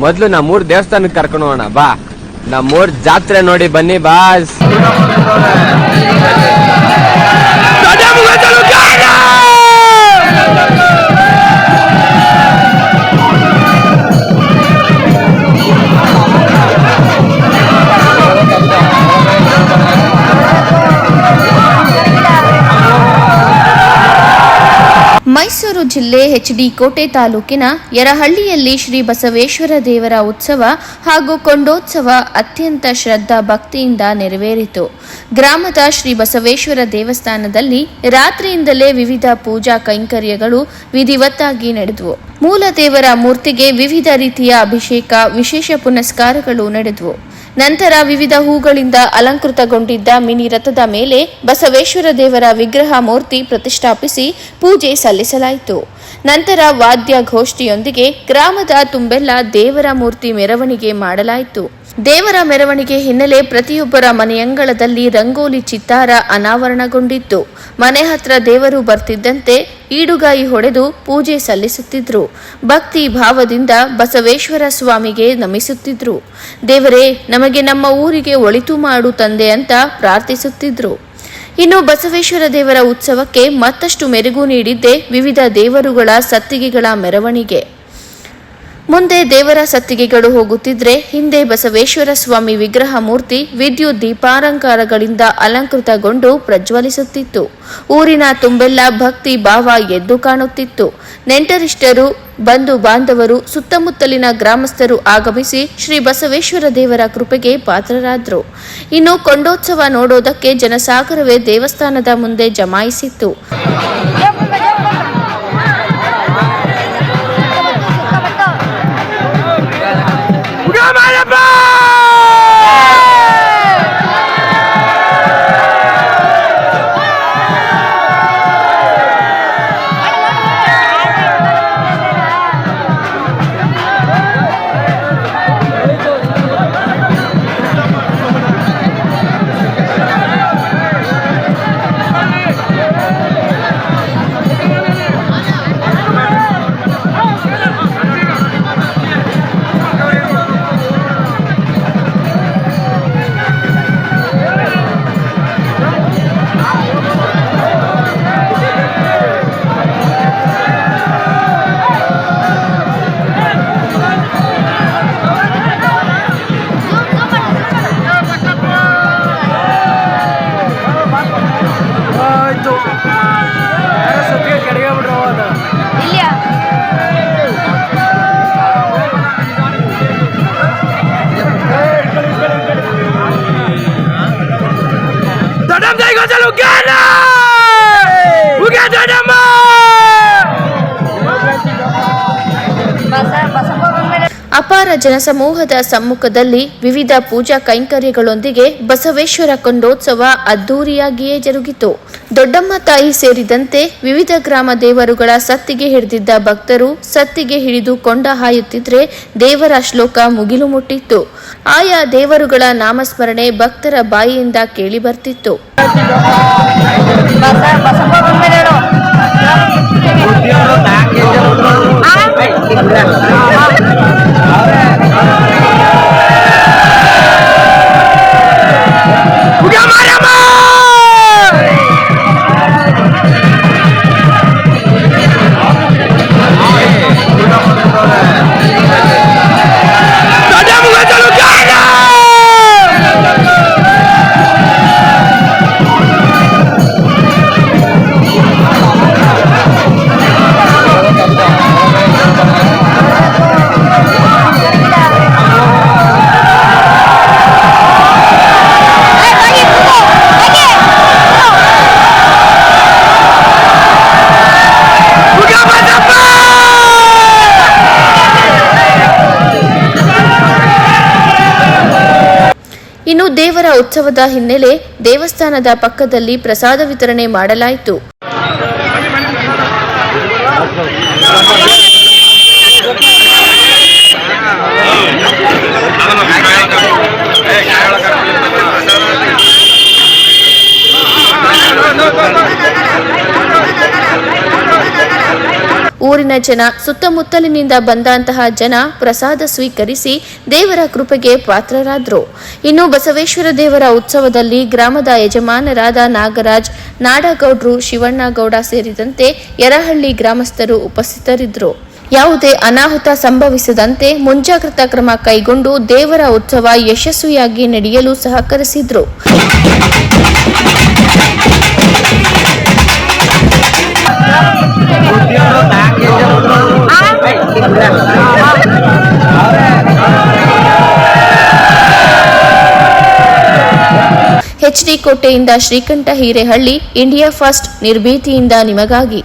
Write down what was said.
ಮೊದ್ಲು ನಮ್ಮೂರ್ ದೇವಸ್ಥಾನಕ್ಕೆ ಕರ್ಕೊಂಡು ಹೋಗೋಣ ಬಾ. ನಮ್ಮೂರ್ ಜಾತ್ರೆ ನೋಡಿ ಬನ್ನಿ ಬಾಸ್. ಮೈಸೂರು ಜಿಲ್ಲೆ ಎಚ್.ಡಿ. ಕೋಟೆ ತಾಲೂಕಿನ ಯರಹಳ್ಳಿಯಲ್ಲಿ ಶ್ರೀ ಬಸವೇಶ್ವರ ದೇವರ ಉತ್ಸವ ಹಾಗೂ ಕೊಂಡೋತ್ಸವ ಅತ್ಯಂತ ಶ್ರದ್ಧಾ ಭಕ್ತಿಯಿಂದ ನೆರವೇರಿತು. ಗ್ರಾಮದ ಶ್ರೀ ಬಸವೇಶ್ವರ ದೇವಸ್ಥಾನದಲ್ಲಿ ರಾತ್ರಿಯಿಂದಲೇ ವಿವಿಧ ಪೂಜಾ ಕೈಂಕರ್ಯಗಳು ವಿಧಿವತ್ತಾಗಿ ನಡೆದವು. ಮೂಲ ದೇವರ ಮೂರ್ತಿಗೆ ವಿವಿಧ ರೀತಿಯ ಅಭಿಷೇಕ, ವಿಶೇಷ ಪುನಸ್ಕಾರಗಳು ನಡೆದವು. ನಂತರ ವಿವಿಧ ಹೂಗಳಿಂದ ಅಲಂಕೃತಗೊಂಡಿದ್ದ ಮಿನಿ ರಥದ ಮೇಲೆ ಬಸವೇಶ್ವರ ದೇವರ ವಿಗ್ರಹ ಮೂರ್ತಿ ಪ್ರತಿಷ್ಠಾಪಿಸಿ ಪೂಜೆ ಸಲ್ಲಿಸಲಾಯಿತು. ನಂತರ ವಾದ್ಯ ಘೋಷ್ಠಿಯೊಂದಿಗೆ ಗ್ರಾಮದ ತುಂಬೆಲ್ಲ ದೇವರ ಮೂರ್ತಿ ಮೆರವಣಿಗೆ ಮಾಡಲಾಯಿತು. ದೇವರ ಮೆರವಣಿಗೆ ಹಿನ್ನೆಲೆ ಪ್ರತಿಯೊಬ್ಬರ ಮನೆಯಂಗಳದಲ್ಲಿ ರಂಗೋಲಿ ಚಿತ್ತಾರ ಅನಾವರಣಗೊಂಡಿತ್ತು. ಮನೆ ಹತ್ರ ದೇವರು ಬರ್ತಿದ್ದಂತೆ ಈಡುಗಾಯಿ ಹೊಡೆದು ಪೂಜೆ ಸಲ್ಲಿಸುತ್ತಿದ್ರು. ಭಕ್ತಿ ಭಾವದಿಂದ ಬಸವೇಶ್ವರ ಸ್ವಾಮಿಗೆ ನಮಿಸುತ್ತಿದ್ರು. ದೇವರೇ, ನಮಗೆ ನಮ್ಮ ಊರಿಗೆ ಒಳಿತು ಮಾಡು ತಂದೆ ಅಂತ ಪ್ರಾರ್ಥಿಸುತ್ತಿದ್ರು. ಇನ್ನು ಬಸವೇಶ್ವರ ದೇವರ ಉತ್ಸವಕ್ಕೆ ಮತ್ತಷ್ಟು ಮೆರುಗು ನೀಡಿದ್ದೇ ವಿವಿಧ ದೇವರುಗಳ ಸತ್ತಿಗೆಗಳ ಮೆರವಣಿಗೆ. ಮುಂದೆ ದೇವರ ಸತ್ತಿಗೆಗಳು ಹೋಗುತ್ತಿದ್ರೆ ಹಿಂದೆ ಬಸವೇಶ್ವರ ಸ್ವಾಮಿ ವಿಗ್ರಹ ಮೂರ್ತಿ ವಿದ್ಯುತ್ ದೀಪಾಲಂಕಾರಗಳಿಂದ ಅಲಂಕೃತಗೊಂಡು ಪ್ರಜ್ವಲಿಸುತ್ತಿತ್ತು. ಊರಿನ ತುಂಬೆಲ್ಲ ಭಕ್ತಿ ಭಾವ ಎದ್ದು ಕಾಣುತ್ತಿತ್ತು. ನೆಂಟರಿಷ್ಟರು, ಬಂಧು ಬಾಂಧವರು, ಸುತ್ತಮುತ್ತಲಿನ ಗ್ರಾಮಸ್ಥರು ಆಗಮಿಸಿ ಶ್ರೀ ಬಸವೇಶ್ವರ ದೇವರ ಕೃಪೆಗೆ ಪಾತ್ರರಾದರು. ಇನ್ನು ಕೊಂಡೋತ್ಸವ ನೋಡೋದಕ್ಕೆ ಜನಸಾಗರವೇ ದೇವಸ್ಥಾನದ ಮುಂದೆ ಜಮಾಯಿಸಿತ್ತು. ಅಪಾರ ಜನಸಮೂಹದ ಸಮ್ಮುಖದಲ್ಲಿ ವಿವಿಧ ಪೂಜಾ ಕೈಂಕರ್ಯಗಳೊಂದಿಗೆ ಬಸವೇಶ್ವರ ಕೊಂಡೋತ್ಸವ ಅದ್ದೂರಿಯಾಗಿಯೇ ಜರುಗಿತು. ದೊಡ್ಡಮ್ಮ ತಾಯಿ ಸೇರಿದಂತೆ ವಿವಿಧ ಗ್ರಾಮ ದೇವರುಗಳ ಸತ್ತಿಗೆ ಹಿಡಿದಿದ್ದ ಭಕ್ತರು ಸತ್ತಿಗೆ ಹಿಡಿದು ಕೊಂಡ ಹಾಯುತ್ತಿದ್ರೆ ದೇವರ ಶ್ಲೋಕ ಮುಗಿಲು ಮುಟ್ಟಿತ್ತು. ಆಯಾ ದೇವರುಗಳ ನಾಮಸ್ಮರಣೆ ಭಕ್ತರ ಬಾಯಿಯಿಂದ ಕೇಳಿ ಬರ್ತಿತ್ತು. ಇನ್ನು ದೇವರ ಉತ್ಸವದ ಹಿನ್ನೆಲೆ ದೇವಸ್ಥಾನದ ಪಕ್ಕದಲ್ಲಿ ಪ್ರಸಾದ ವಿತರಣೆ ಮಾಡಲಾಯಿತು. ಊರಿನ ಜನ, ಸುತ್ತಮುತ್ತಲಿನಿಂದ ಬಂದಂತಹ ಜನ ಪ್ರಸಾದ ಸ್ವೀಕರಿಸಿ ದೇವರ ಕೃಪೆಗೆ ಪಾತ್ರರಾದರು. ಇನ್ನು ಬಸವೇಶ್ವರ ದೇವರ ಉತ್ಸವದಲ್ಲಿ ಗ್ರಾಮದ ಯಜಮಾನರಾದ ನಾಗರಾಜ್, ನಾಡಗೌಡ್ರು, ಶಿವಣ್ಣಗೌಡ ಸೇರಿದಂತೆ ಯರಹಳ್ಳಿ ಗ್ರಾಮಸ್ಥರು ಉಪಸ್ಥಿತರಿದ್ದರು. ಯಾವುದೇ ಅನಾಹುತ ಸಂಭವಿಸದಂತೆ ಮುಂಜಾಗ್ರತಾ ಕ್ರಮ ಕೈಗೊಂಡು ದೇವರ ಉತ್ಸವ ಯಶಸ್ವಿಯಾಗಿ ನಡೆಯಲು ಸಹಕರಿಸಿದ್ರು. HD ಕೋಟೆಯಿಂದ ಶ್ರೀಕಂಠ ಹಿರೇಹಳ್ಳಿ, ಇಂಡಿಯಾ ಫಸ್ಟ್, ನಿರ್ಭೀತಿಯಿಂದ ನಿಮಗಾಗಿ.